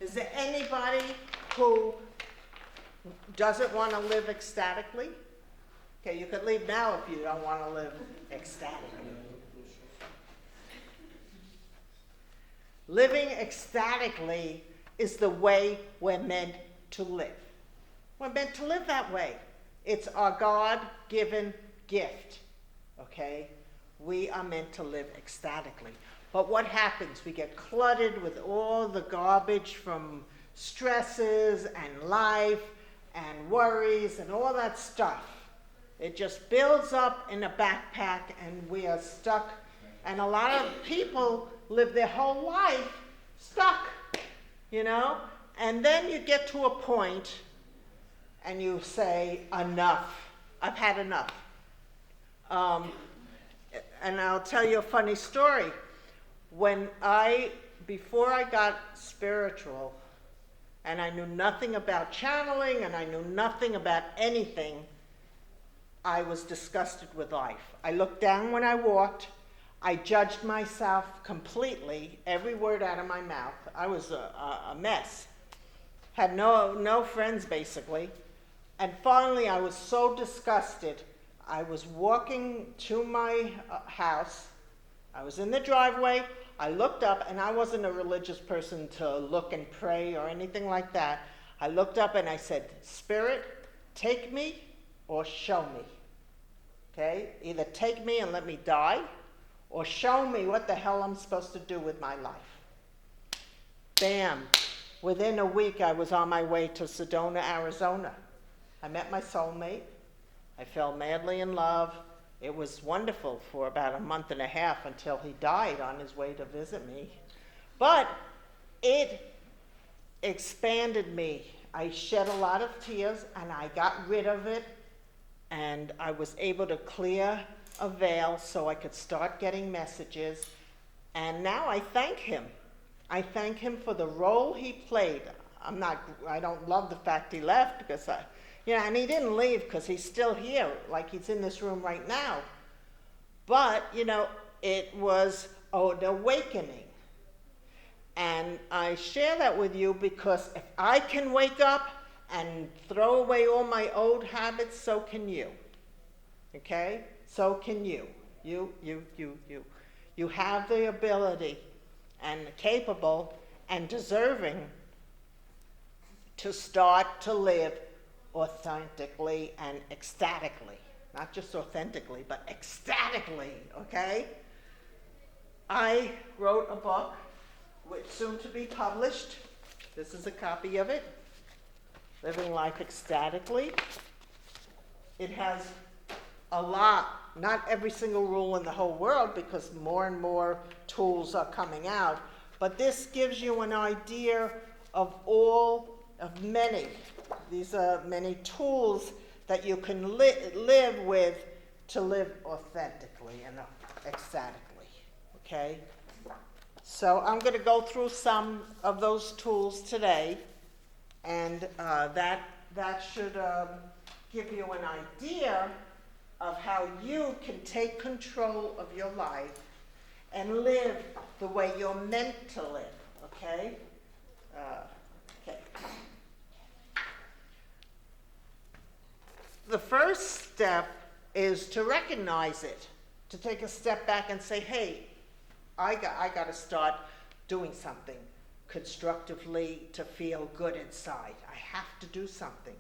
Is there anybody who doesn't want to live ecstatically? Okay, you could leave now if you don't want to live ecstatically. Living ecstatically is the way we're meant to live. We're meant to live that way. It's our God-given gift, okay? We are meant to live ecstatically. But what happens? We get cluttered with all the garbage from stresses and life and worries and all that stuff. It just builds up in a backpack and we are stuck. And a lot of people live their whole life stuck, you know? And then you get to a point and you say, enough. I've had enough. And I'll tell you a funny story. Before I got spiritual, and I knew nothing about channeling, and I knew nothing about anything, I was disgusted with life. I looked down when I walked. I judged myself completely, every word out of my mouth. I was a mess. Had no friends, basically. And finally, I was so disgusted, I was walking to my house. I was in the driveway. I looked up, and I wasn't a religious person to look and pray or anything like that. I looked up and I said, Spirit, take me or show me. Okay? Either take me and let me die, or show me what the hell I'm supposed to do with my life. Bam. Within a week, I was on my way to Sedona, Arizona. I met my soulmate. I fell madly in love. It was wonderful for about a month and a half until he died on his way to visit me. But it expanded me. I shed a lot of tears, and I got rid of it, and I was able to clear a veil so I could start getting messages. And now I thank him. I thank him for the role he played. I don't love the fact he left because and he didn't leave because he's still here, like he's in this room right now. But, it was an awakening. And I share that with you because if I can wake up and throw away all my old habits, so can you. Okay? So can you. You. You have the ability and capable and deserving to start to live authentically and ecstatically. Not just authentically, but ecstatically, okay? I wrote a book, which soon to be published. This is a copy of it, Living Life Ecstatically. It has a lot, not every single rule in the whole world, because more and more tools are coming out, but this gives you an idea of many. These are many tools that you can live with to live authentically and ecstatically, okay? So I'm going to go through some of those tools today, and that should give you an idea of how you can take control of your life and live the way you're meant to live, okay? Okay. The first step is to recognize it, to take a step back and say, hey, I got to start doing something constructively to feel good inside. I have to do something.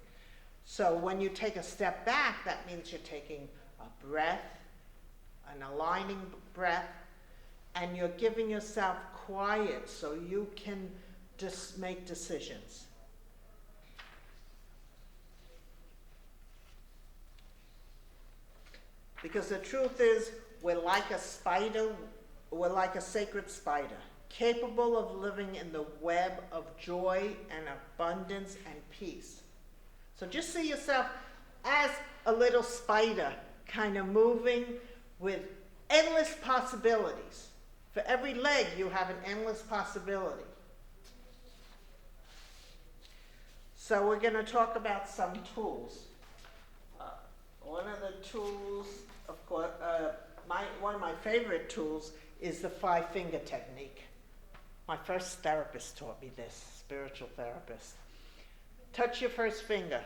So when you take a step back, that means you're taking a breath, an aligning breath, and you're giving yourself quiet so you can just make decisions. Because the truth is, we're like a spider, we're like a sacred spider, capable of living in the web of joy and abundance and peace. So just see yourself as a little spider, kind of moving with endless possibilities. For every leg, you have an endless possibility. So we're going to talk about some tools. One of the tools, of course, one of my favorite tools is the 5-finger technique. My first therapist taught me this, spiritual therapist. Touch your first finger.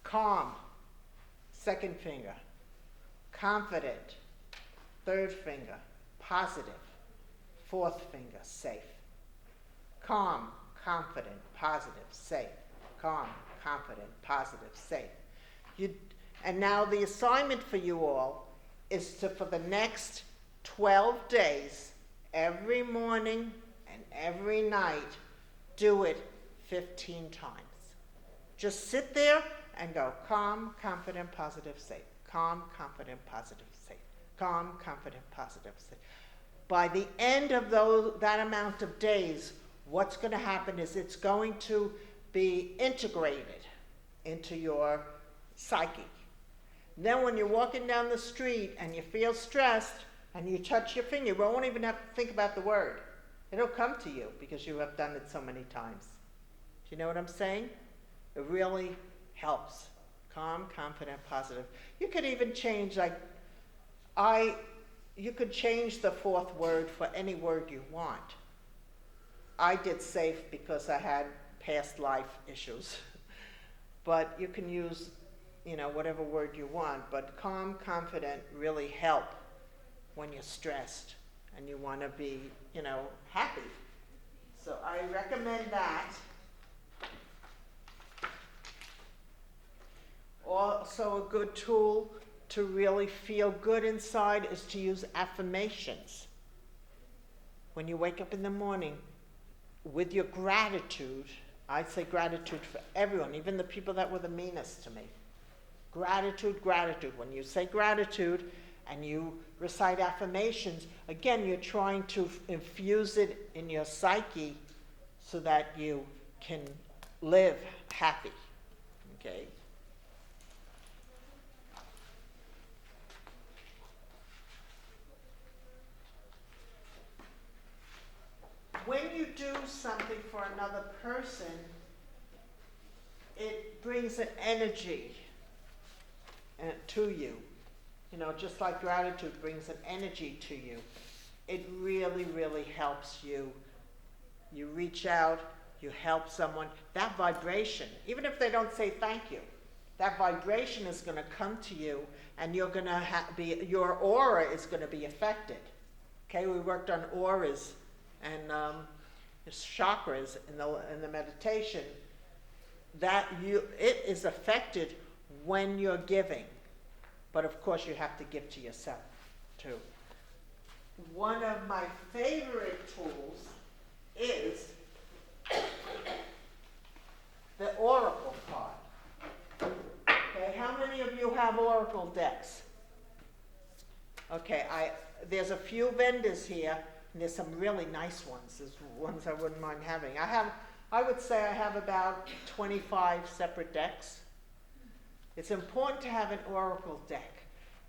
Calm. Second finger. Confident. Third finger. Positive. Fourth finger. Safe. Calm, confident, positive, safe. Calm, confident, positive, safe. And now the assignment for you all is to, for the next 12 days, every morning and every night, do it 15 times. Just sit there and go calm, confident, positive, safe. Calm, confident, positive, safe. Calm, confident, positive, safe. By the end of that amount of days, what's going to happen is it's going to be integrated into your psyche. Then when you're walking down the street and you feel stressed and you touch your finger, you won't even have to think about the word. It'll come to you because you have done it so many times. Do you know what I'm saying? It really helps. Calm, confident, positive. You could even change, you could change the fourth word for any word you want. I did safe because I had past life issues. But you can use, whatever word you want. But calm, confident really help when you're stressed and you want to be, happy. So I recommend that. Also, a good tool to really feel good inside is to use affirmations. When you wake up in the morning, with your gratitude, I'd say gratitude for everyone, even the people that were the meanest to me. Gratitude, gratitude. When you say gratitude and you recite affirmations, again, you're trying to infuse it in your psyche so that you can live happy. Okay? When you do something for another person, it brings an energy to you. Just like gratitude brings an energy to you. It really, really helps you. You reach out, you help someone. That vibration, even if they don't say thank you, that vibration is going to come to you, and you're going to your aura is going to be affected. Okay, we worked on auras and chakras in the meditation. It is affected when you're giving, but of course you have to give to yourself too. One of my favorite tools is the oracle card. Okay, how many of you have oracle decks? Okay, there's a few vendors here. And there's some really nice ones. There's ones I wouldn't mind having. I would say I have about 25 separate decks. It's important to have an oracle deck.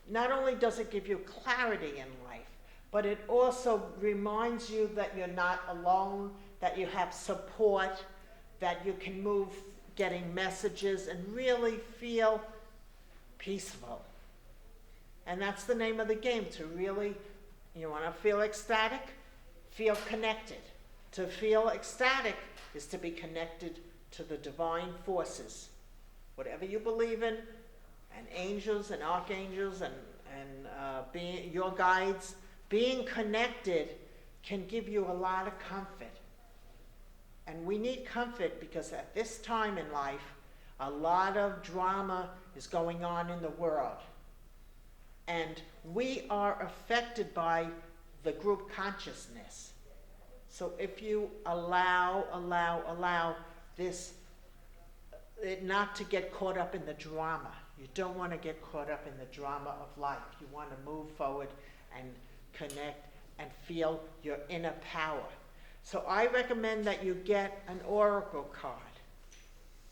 Not only does it give you clarity in life, but it also reminds you that you're not alone, that you have support, that you can move getting messages and really feel peaceful. And that's the name of the game, to really, you want to feel ecstatic? Feel connected. To feel ecstatic is to be connected to the divine forces. Whatever you believe in, and angels and archangels and being your guides, being connected can give you a lot of comfort. And we need comfort because at this time in life, a lot of drama is going on in the world. And we are affected by the group consciousness. So if you allow this, it not to get caught up in the drama. You don't want to get caught up in the drama of life. You want to move forward and connect and feel your inner power. So I recommend that you get an oracle card,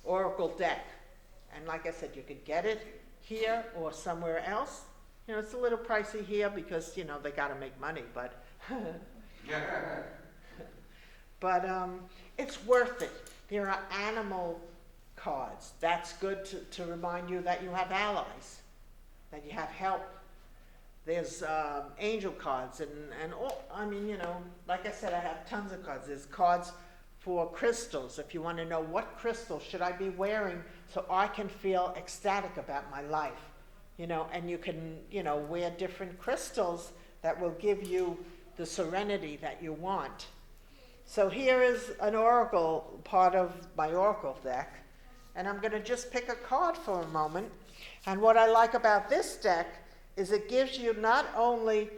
oracle deck. And like I said, you could get it here or somewhere else. It's a little pricey here because, they got to make money, but it's worth it. There are animal cards. That's good to remind you that you have allies, that you have help. There's angel cards and all, I mean, like I said, I have tons of cards. There's cards for crystals. If you want to know what crystal should I be wearing so I can feel ecstatic about my life, and you can, wear different crystals that will give you the serenity that you want. So here is an oracle, part of my oracle deck, and I'm going to just pick a card for a moment. And what I like about this deck is it gives you not only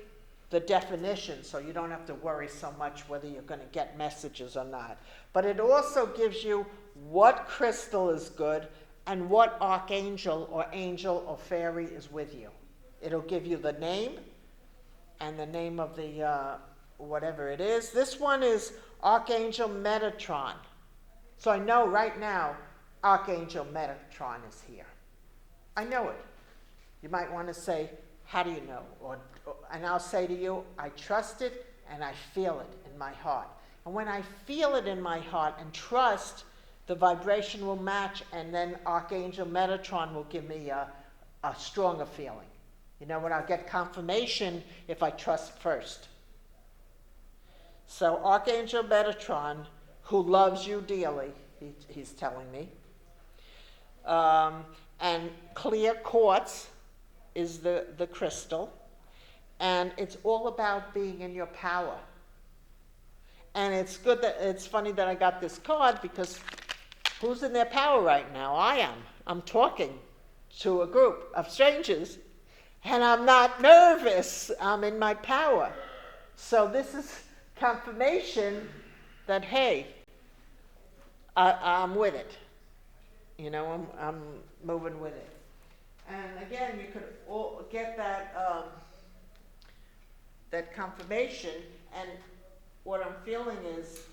the definition, so you don't have to worry so much whether you're going to get messages or not, but it also gives you what crystal is good and what archangel or angel or fairy is with you. It'll give you the name and the name of the whatever it is. This one is Archangel Metatron. So I know right now Archangel Metatron is here. I know it. You might want to say, how do you know? And I'll say to you, I trust it and I feel it in my heart. And when I feel it in my heart and trust, the vibration will match, and then Archangel Metatron will give me a stronger feeling. I'll get confirmation if I trust first. So Archangel Metatron, who loves you dearly, he's telling me. And clear quartz is the crystal. And it's all about being in your power. And it's funny that I got this card, because who's in their power right now? I am. I'm talking to a group of strangers, and I'm not nervous. I'm in my power. So this is confirmation that, hey, I'm with it. I'm moving with it. And again, you could all get that confirmation. And what I'm feeling is,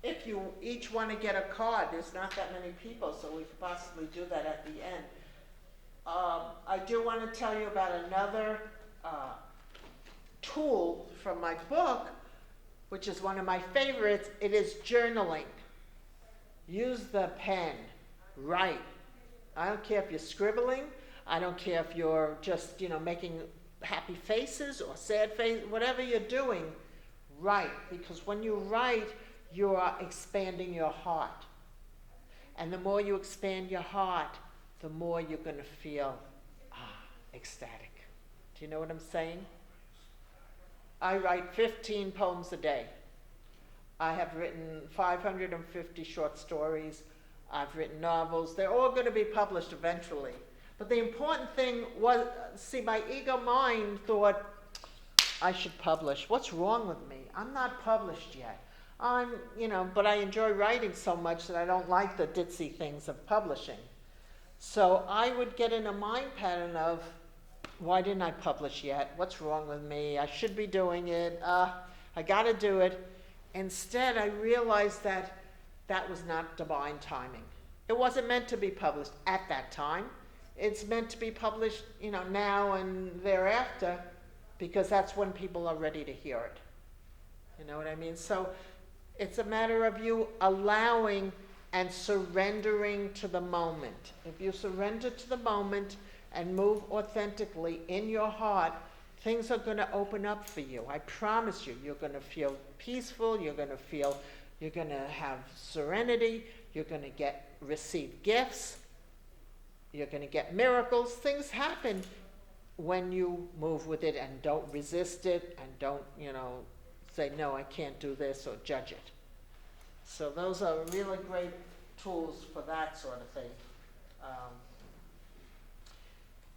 if you each want to get a card, there's not that many people, so we could possibly do that at the end. I do want to tell you about another tool from my book, which is one of my favorites. It is journaling. Use the pen. Write. I don't care if you're scribbling. I don't care if you're just, making happy faces or sad faces. Whatever you're doing, write. Because when you write, you are expanding your heart. And the more you expand your heart, the more you're going to feel ecstatic. Do you know what I'm saying? I write 15 poems a day. I have written 550 short stories. I've written novels. They're all going to be published eventually. But the important thing was, my ego mind thought, I should publish. What's wrong with me? I'm not published yet. But I enjoy writing so much that I don't like the ditzy things of publishing. So I would get in a mind pattern of, why didn't I publish yet? What's wrong with me? I should be doing it. I got to do it. Instead, I realized that was not divine timing. It wasn't meant to be published at that time. It's meant to be published, now and thereafter, because that's when people are ready to hear it. You know what I mean? So it's a matter of you allowing and surrendering to the moment. If you surrender to the moment and move authentically in your heart, things are going to open up for you. I promise you, you're going to feel peaceful, you're going to have serenity, you're going to receive gifts, you're going to get miracles. Things happen when you move with it and don't resist it and don't, say, no, I can't do this, or judge it. So those are really great tools for that sort of thing.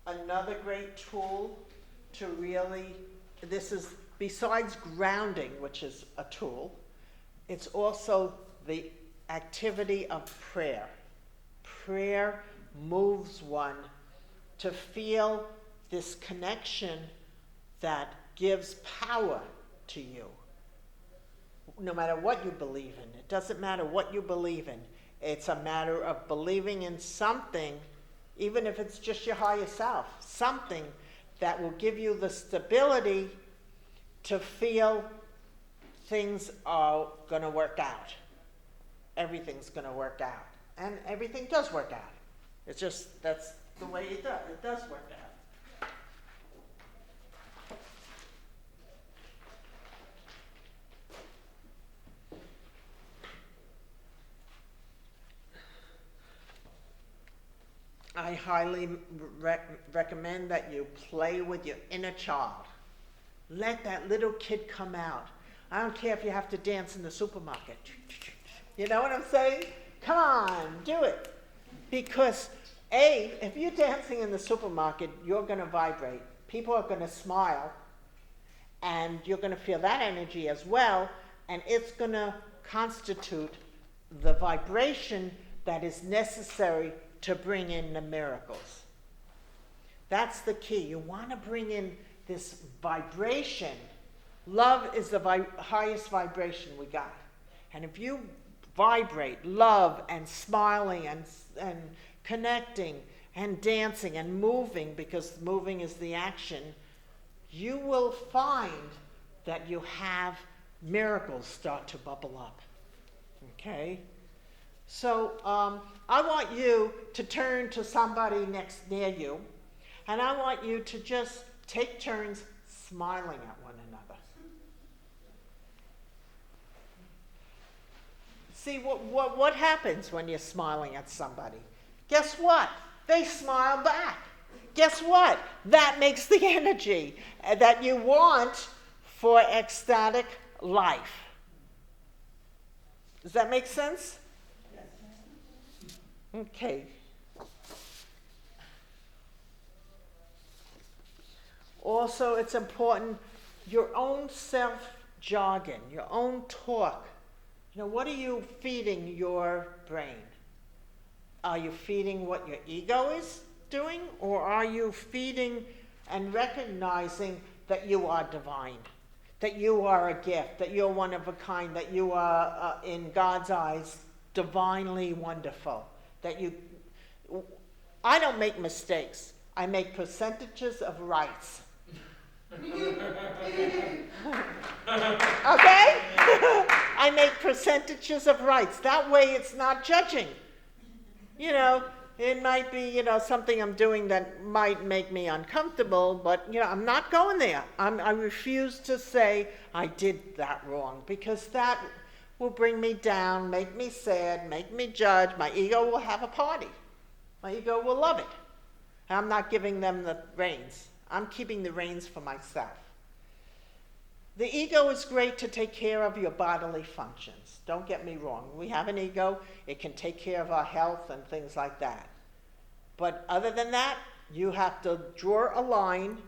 Another great tool to really, this is besides grounding, which is a tool, it's also the activity of prayer. Prayer moves one to feel this connection that gives power to you. No matter what you believe in, it doesn't matter what you believe in. It's a matter of believing in something, even if it's just your higher self, something that will give you the stability to feel things are going to work out. Everything's going to work out. And everything does work out. It's just, that's the way it does. It does work out. I highly recommend that you play with your inner child. Let that little kid come out. I don't care if you have to dance in the supermarket. You know what I'm saying? Come on, do it. Because if you're dancing in the supermarket, you're going to vibrate. People are going to smile, and you're going to feel that energy as well, and it's going to constitute the vibration that is necessary to bring in the miracles. That's the key. You want to bring in this vibration. Love is the highest vibration we got. And if you vibrate love and smiling and connecting and dancing and moving, because moving is the action, you will find that you have miracles start to bubble up. Okay? So I want you to turn to somebody near you, and I want you to just take turns smiling at one another. See, what happens when you're smiling at somebody? Guess what? They smile back. Guess what? That makes the energy that you want for ecstatic life. Does that make sense? Okay. Also, it's important, your own self-jargon, your own talk. You know, what are you feeding your brain? Are you feeding what your ego is doing? Or are you feeding and recognizing that you are divine? That you are a gift, that you're one of a kind, that you are, in God's eyes, divinely wonderful. That I don't make mistakes. I make percentages of rights. Okay? I make percentages of rights. That way it's not judging. You know, it might be, something I'm doing that might make me uncomfortable, but, I'm not going there. I refuse to say I did that wrong, because that will bring me down, make me sad, make me judge. My ego will have a party. My ego will love it. And I'm not giving them the reins. I'm keeping the reins for myself. The ego is great to take care of your bodily functions. Don't get me wrong. We have an ego. It can take care of our health and things like that. But other than that, you have to draw a line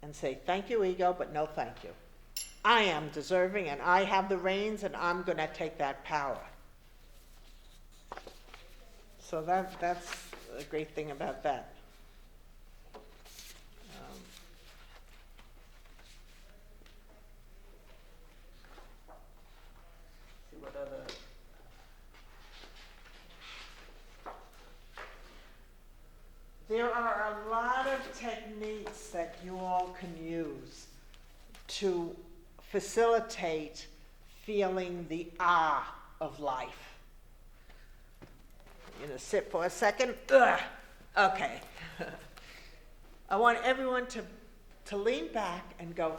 and say, thank you, ego, but no thank you. I am deserving, and I have the reins, and I'm going to take that power. So that's a great thing about that. See what other... There are a lot of techniques that you all can use to facilitate feeling the of life. You know, sit for a second. Ugh. Okay. I want everyone to lean back and go,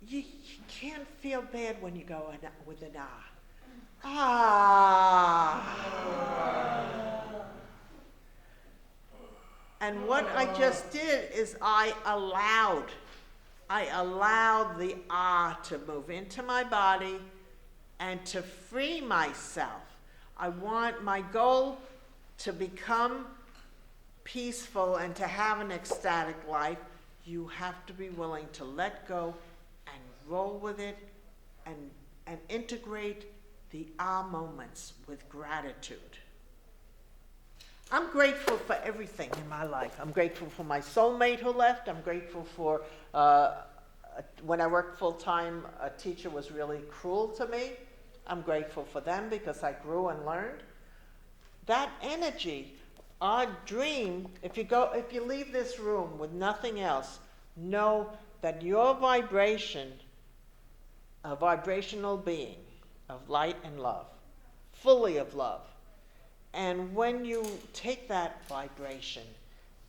You can't feel bad when you go with an And what I just did is I allowed the to move into my body and to free myself. I want my goal to become peaceful and to have an ecstatic life. You have to be willing to let go and roll with it and integrate the moments with gratitude. I'm grateful for everything in my life. I'm grateful for my soulmate who left. I'm grateful for, when I worked full-time, a teacher was really cruel to me. I'm grateful for them because I grew and learned. That energy, our dream, if you leave this room with nothing else, know that your vibration, a vibrational being of light and love, fully of love. And when you take that vibration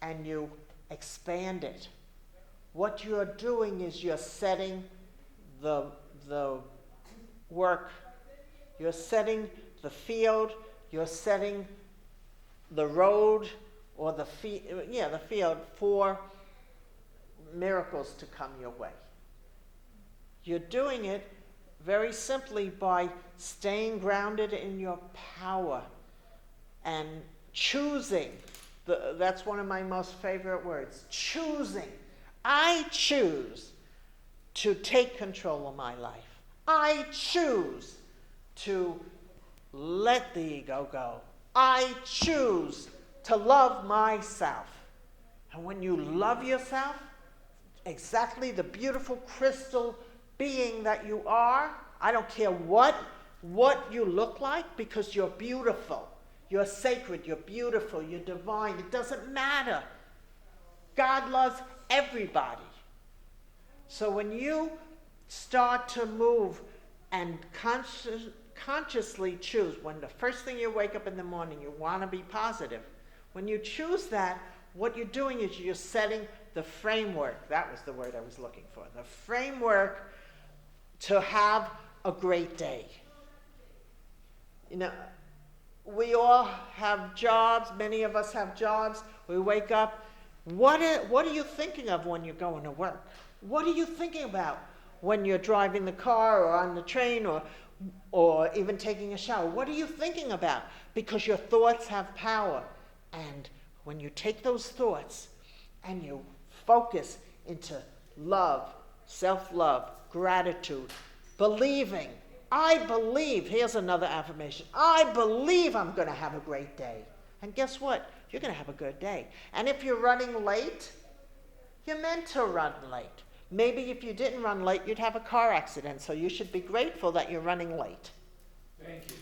and you expand it, what you're doing is you're setting the work, you're setting the field, you're setting the road or the field for miracles to come your way. You're doing it very simply by staying grounded in your power and choosing. That's one of my most favorite words, choosing. I choose to take control of my life. I choose to let the ego go. I choose to love myself. And when you love yourself, exactly the beautiful crystal being that you are, I don't care what you look like, because you're beautiful. You're sacred, you're beautiful, you're divine. It doesn't matter. God loves everybody. So when you start to move and consciously choose, when the first thing you wake up in the morning, you want to be positive. When you choose that, what you're doing is you're setting the framework. That was the word I was looking for. The framework to have a great day. You know, we all have jobs. Many of us have jobs. We wake up. What are you thinking of when you're going to work? What are you thinking about when you're driving the car or on the train or even taking a shower? What are you thinking about? Because your thoughts have power. And when you take those thoughts and you focus into love, self-love, gratitude, believing. I believe, here's another affirmation, I believe I'm going to have a great day. And guess what? You're going to have a good day. And if you're running late, you're meant to run late. Maybe if you didn't run late, you'd have a car accident. So you should be grateful that you're running late. Thank you.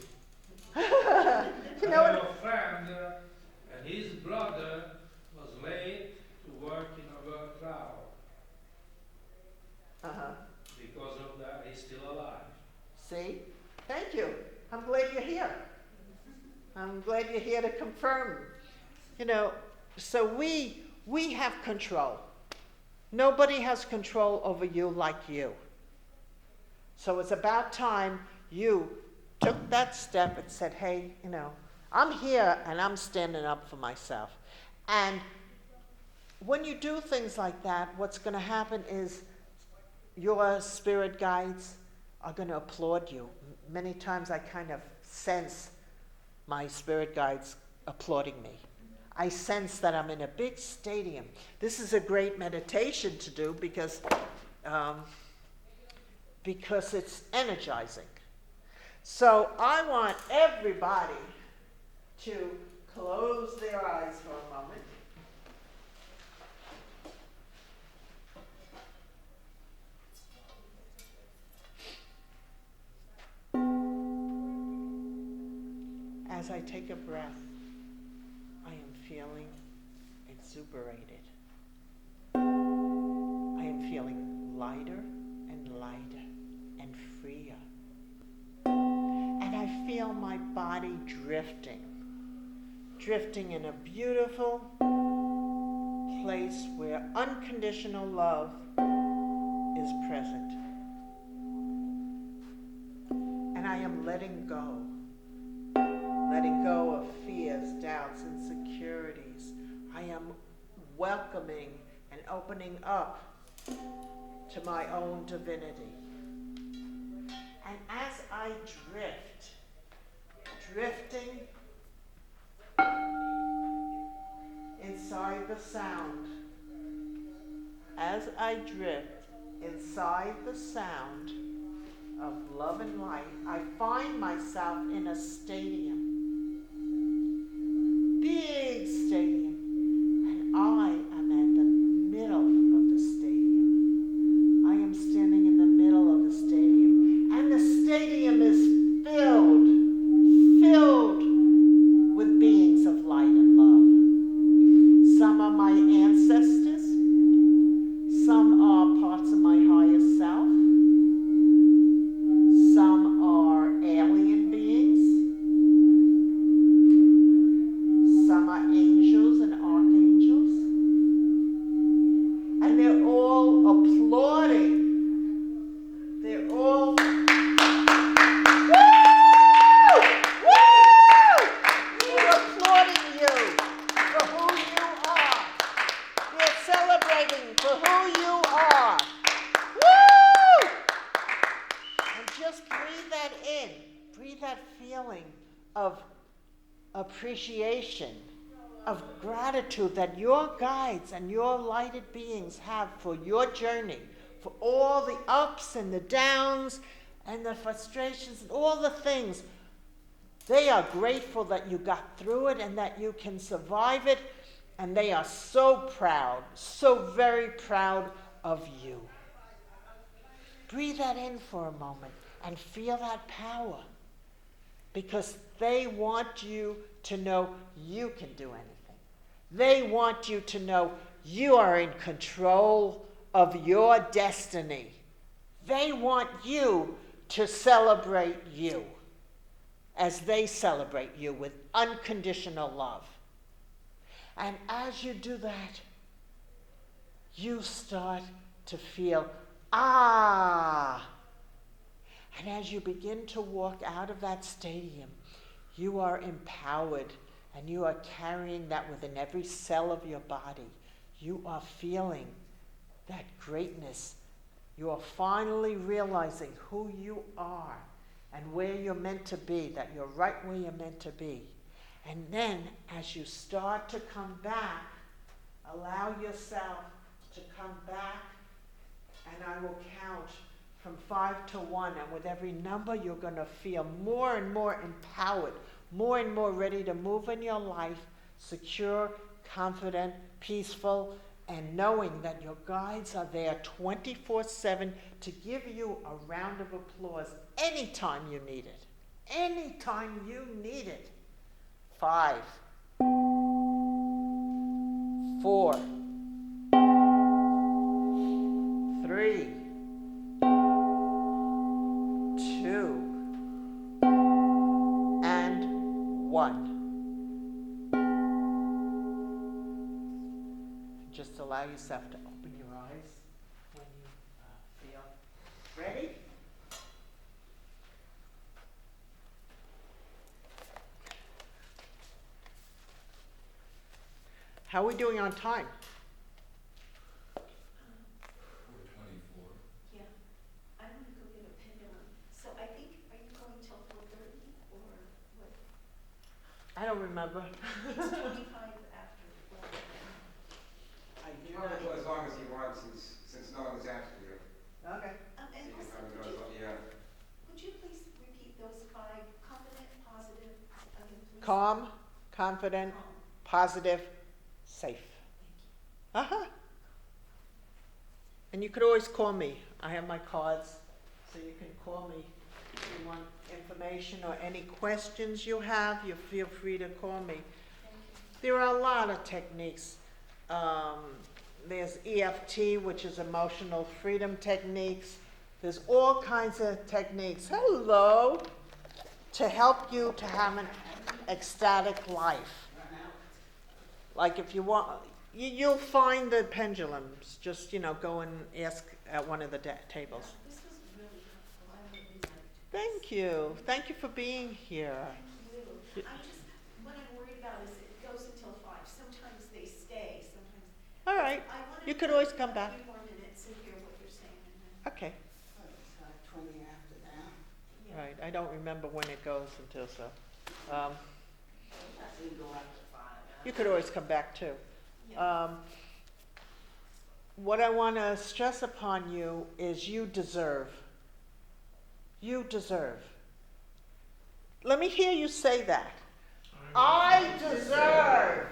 You know I have a friend, and his brother was late to work in a work crowd. Because of that, he's still alive. See? Thank you. I'm glad you're here. I'm glad you're here to confirm. You know, so we have control. Nobody has control over you like you. So it's about time you took that step and said, hey, you know, I'm here and I'm standing up for myself. And when you do things like that, what's going to happen is your spirit guides are going to applaud you. Many times I kind of sense my spirit guides applauding me. I sense that I'm in a big stadium. This is a great meditation to do because it's energizing. So I want everybody to close their eyes for a moment. As I take a breath, I am feeling exuberated. I am feeling lighter and lighter and freer. And I feel my body drifting in a beautiful place where unconditional love is present. And I am letting go of fears, doubts, insecurities. I am welcoming and opening up to my own divinity. And as I drifting inside the sound, as I drift inside the sound of love and light, I find myself in a stadium. Big stadium, and I am at the middle of the stadium. I am standing in the middle of the stadium, and the stadium is filled with beings of light and love. Some are my ancestors, some are parts of my higher self, some are alien beings, of appreciation, of gratitude that your guides and your lighted beings have for your journey, for all the ups and the downs and the frustrations and all the things. They are grateful that you got through it and that you can survive it, and they are so proud, so very proud of you. Breathe that in for a moment and feel that power, because they want you to know you can do anything. They want you to know you are in control of your destiny. They want you to celebrate you as they celebrate you with unconditional love. And as you do that, you start to feel, ah. And as you begin to walk out of that stadium, you are empowered and you are carrying that within every cell of your body. You are feeling that greatness. You are finally realizing who you are and where you're meant to be, that you're right where you're meant to be. And then, as you start to come back, allow yourself to come back, and I will count from 5 to 1. And with every number, you're going to feel more and more empowered, more and more ready to move in your life, secure, confident, peaceful, and knowing that your guides are there 24/7 to give you a round of applause anytime you need it. Anytime you need it. 5, 4, 3, 2, and 1. Just allow yourself to open your eyes when you feel ready. How are we doing on time? Yeah, I want to go get a pendulum. So I think, are you going till 4:30 or what? I don't remember. It's 25 after 4. I do Probably not. go as long as you want, since no one is after you. Okay. So And you also, can probably go as long, yeah. would you please repeat those 5? Confident, positive, again, please? Calm, confident, Calm. positive, safe. Thank you. Uh-huh. And you could always call me. I have my cards, so you can call me if you want information or any questions you have. You feel free to call me. Thank you. There are a lot of techniques. There's EFT, which is emotional freedom techniques. There's all kinds of techniques. Hello! To help you to have an ecstatic life. Like if you want, you'll find the pendulums. Just, go and ask at one of the tables. This was really helpful. I really liked it. Thank you. Thank you for being here. Thank you. What I'm worried about is it goes until 5. Sometimes they stay, sometimes. All right. I wanted You could to always come back. A few more minutes and hear what you're saying and then. Okay. It's like 20 after now. Yeah. Right. I don't remember when it goes until so. I think go after 5. You could always come back too. Yeah. What I want to stress upon you is you deserve. You deserve. Let me hear you say that. I deserve.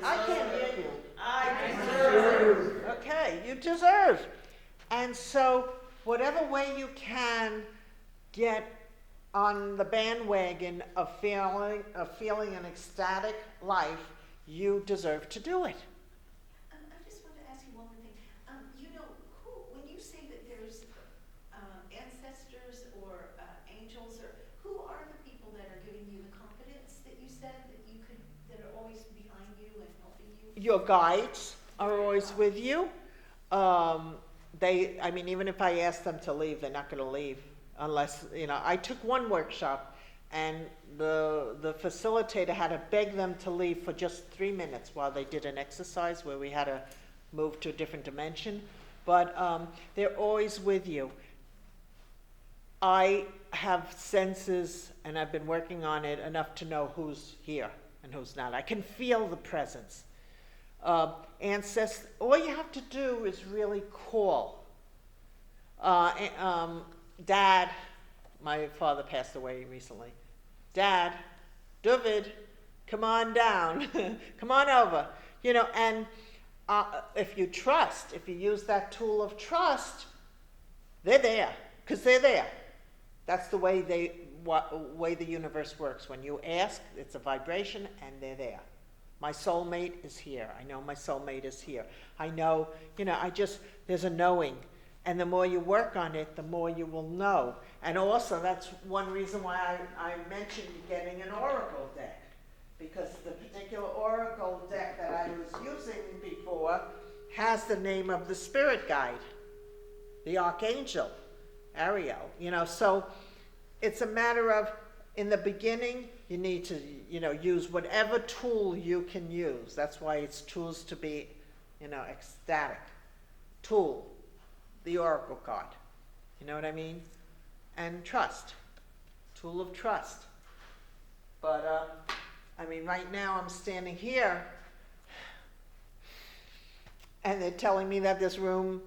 I can't hear you. I deserve. Okay, you deserve. And so, whatever way you can get on the bandwagon of feeling an ecstatic life, you deserve to do it. I just wanted to ask you one more thing. When you say that there's ancestors or angels, or who are the people that are giving you the confidence that you said that are always behind you and helping you? Your guides are always with you. Even if I ask them to leave, they're not going to leave unless, I took one workshop and the facilitator had to beg them to leave for just 3 minutes while they did an exercise where we had to move to a different dimension. But they're always with you. I have senses, and I've been working on it enough to know who's here and who's not. I can feel the presence. All you have to do is really call. Dad, my father passed away recently. Dad, David, come on down, come on over. And if you trust, if you use that tool of trust, they're there, because they're there. That's the way way the universe works. When you ask, it's a vibration, and they're there. My soulmate is here. I know my soulmate is here. I know, there's a knowing. And the more you work on it, the more you will know. And also, that's one reason why I mentioned getting an oracle deck. Because the particular oracle deck that I was using before has the name of the spirit guide, the archangel, Ariel. So it's a matter of, in the beginning, you need to, use whatever tool you can use. That's why it's tools to be, ecstatic. Tool, the oracle card. You know what I mean? And trust. Tool of trust. But, right now I'm standing here, and they're telling me that this room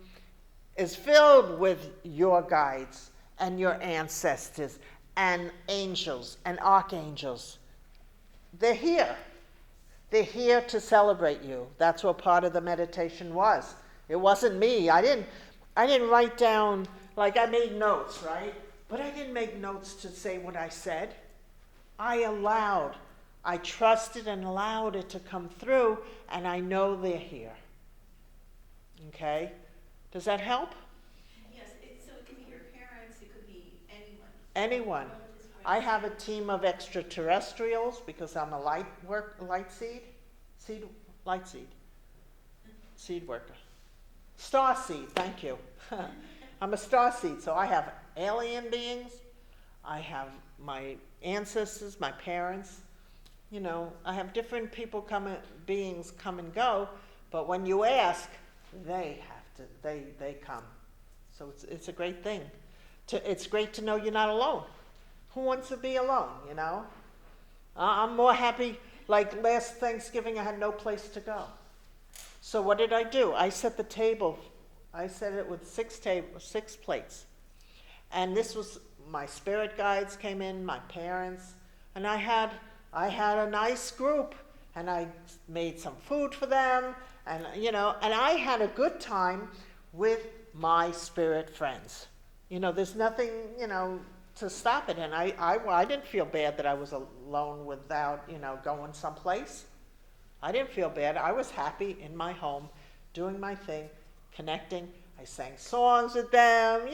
is filled with your guides and your ancestors and angels and archangels. They're here. They're here to celebrate you. That's what part of the meditation was. It wasn't me. I didn't write down, like I made notes, right? But I didn't make notes to say what I said. I trusted and allowed it to come through, and I know they're here. Okay? Does that help? Yes, so it could be your parents, it could be anyone. Anyone. I have a team of extraterrestrials because I'm a light seed worker. Star seed, thank you. I'm a star seed, so I have alien beings, I have my ancestors, my parents, I have different beings come and go, but when you ask, they come. So it's a great thing. It's great to know you're not alone. Who wants to be alone, I'm more happy, like last Thanksgiving I had no place to go. So what did I do? I set the table. I set it with 6 plates. And this was, my spirit guides came in, my parents, and I had a nice group, and I made some food for them, and and I had a good time with my spirit friends. There's nothing, to stop it. And I didn't feel bad that I was alone without, going someplace. I didn't feel bad. I was happy in my home, doing my thing, connecting. I sang songs with them,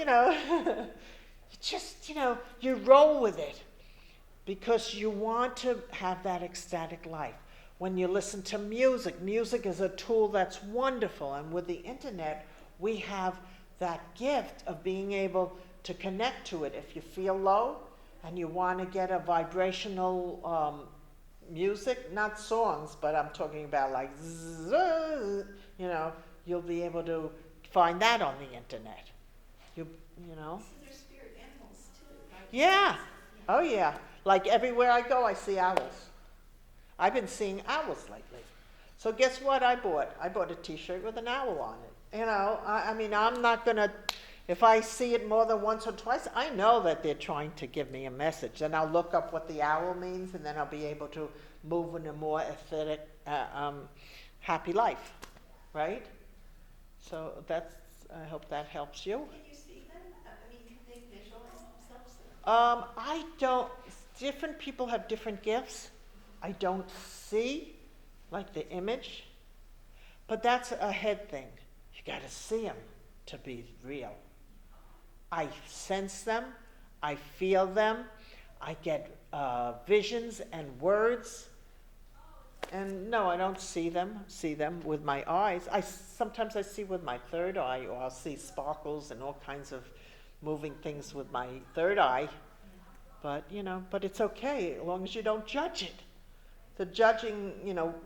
Just, you roll with it because you want to have that ecstatic life. When you listen to music, music is a tool that's wonderful. And with the internet, we have that gift of being able to connect to it. If you feel low and you want to get a vibrational music, not songs, but I'm talking about like zzz, you'll be able to find that on the internet. So there's spirit animals too, right? Yeah. Oh yeah. Like everywhere I go, I see owls. I've been seeing owls lately. So guess what I bought? I bought a t-shirt with an owl on it. I'm not gonna, if I see it more than once or twice, I know that they're trying to give me a message. Then I'll look up what the owl means, and then I'll be able to move in a more aesthetic, happy life, right? So I hope that helps you. Can you see them? Can they visualize themselves? I don't, different people have different gifts. I don't see, like the image, but that's a head thing. You gotta see them to be real. I sense them, I feel them, I get visions and words, and no, I don't see them with my eyes. Sometimes I see with my third eye, or I'll see sparkles and all kinds of moving things with my third eye, but it's okay, as long as you don't judge it. The judging,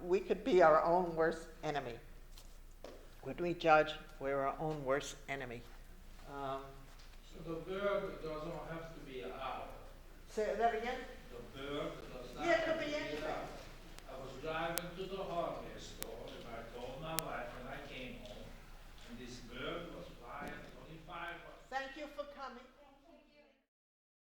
we could be our own worst enemy. When we judge, we're our own worst enemy. So the verb doesn't have to be an owl. Say that again?